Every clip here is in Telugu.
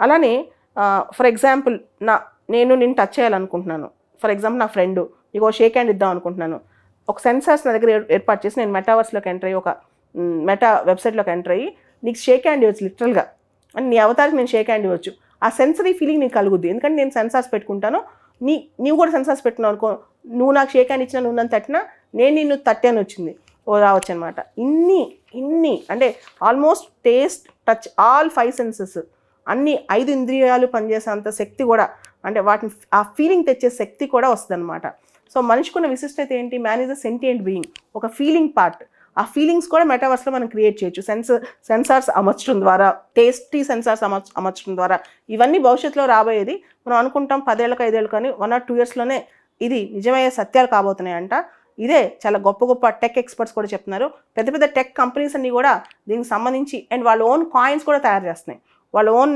అలానే ఫర్ ఎగ్జాంపుల్ నేను టచ్ చేయాలనుకుంటున్నాను. ఫర్ ఎగ్జాంపుల్ నా ఫ్రెండ్ ఇగో షేక్ హ్యాండ్ ఇద్దాం అనుకుంటున్నాను. ఒక సెన్సార్స్ నా దగ్గర ఏర్పాటు చేసి నేను మెటావర్స్లోకి ఎంటర్ అయ్యి ఒక మెటా వెబ్సైట్లోకి ఎంటర్ అయ్యి నీకు షేక్ హ్యాండ్ ఇవ్వచ్చు లిటరల్గా, అని నీ అవతారికి నేను షేక్ హ్యాండ్ ఇవ్వచ్చు. ఆ సెన్సరీ ఫీలింగ్ నీకు కలుగుద్ది. ఎందుకంటే నేను సెన్సార్స్ పెట్టుకుంటాను, నీవు కూడా సెన్సార్స్ పెట్టుకున్నావు అనుకో, నువ్వు నాకు షేక్ హ్యాండ్ ఇచ్చినా, నువ్వు నన్ను తట్టినా, నేను నిన్ను తట్టాను వచ్చింది రావచ్చు అనమాట. ఇన్ని అంటే almost taste, touch, all 5 senses అన్ని 5 ఇంద్రియాలు పనిచేసేంత శక్తి కూడా, అంటే వాటిని ఆ ఫీలింగ్ తెచ్చే శక్తి కూడా వస్తుంది అనమాట. సో మనిషికున్న విశిష్టత ఏంటి? Man is a sentient being, ఒక ఫీలింగ్ పార్ట్. ఆ ఫీలింగ్స్ కూడా మెటావర్స్లో మనం క్రియేట్ చేయొచ్చు. సెన్సార్స్ అమర్చడం ద్వారా, టేస్టీ సెన్సార్స్ అమర్చడం ద్వారా. ఇవన్నీ భవిష్యత్తులో రాబోయేది. మనం అనుకుంటాం 10 ఏళ్ళకు 5 ఏళ్ళు, కానీ 1 or 2 yearsలోనే ఇది నిజమయ్యే సత్యాలు కాబోతున్నాయంట. ఇదే చాలా గొప్ప టెక్ ఎక్స్పర్ట్స్ కూడా చెప్తున్నారు. పెద్ద టెక్ కంపెనీస్ అన్నీ కూడా దీనికి సంబంధించి అండ్ వాళ్ళ ఓన్ కాయిన్స్ కూడా తయారు చేస్తున్నాయి. వాళ్ళ ఓన్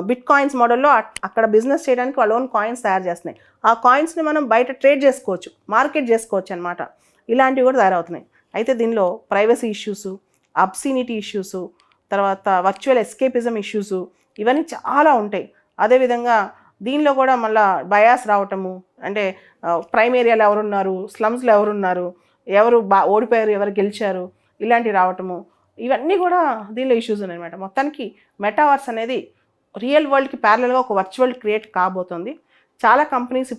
బిట్ కాయిన్స్ మోడల్లో అక్కడ బిజినెస్ చేయడానికి వాళ్ళ ఓన్ కాయిన్స్ తయారు చేస్తున్నాయి. ఆ కాయిన్స్ని మనం బయట ట్రేడ్ చేసుకోవచ్చు, మార్కెట్ చేసుకోవచ్చు అనమాట. ఇలాంటివి కూడా తయారవుతున్నాయి. అయితే దీనిలో ప్రైవసీ ఇష్యూసు, అబ్సీనిటీ ఇష్యూసు, తర్వాత వర్చువల్ ఎస్కేపిజం ఇష్యూసు, ఇవన్నీ చాలా ఉంటాయి. అదేవిధంగా దీనిలో కూడా మళ్ళీ బయాస్ రావటము, అంటే ప్రైమ్ ఏరియాలో ఎవరున్నారు, స్లమ్స్లో ఎవరున్నారు, ఎవరు ఓడిపోయారు, ఎవరు గెలిచారు, ఇలాంటివి రావటము, ఇవన్నీ కూడా దీనిలో ఇష్యూస్ ఉన్నాయన్నమాట. మొత్తానికి మెటావర్స్ అనేది రియల్ వరల్డ్కి ప్యారలల్గా ఒక వర్చువల్ క్రియేట్ కాబోతుంది. చాలా కంపెనీస్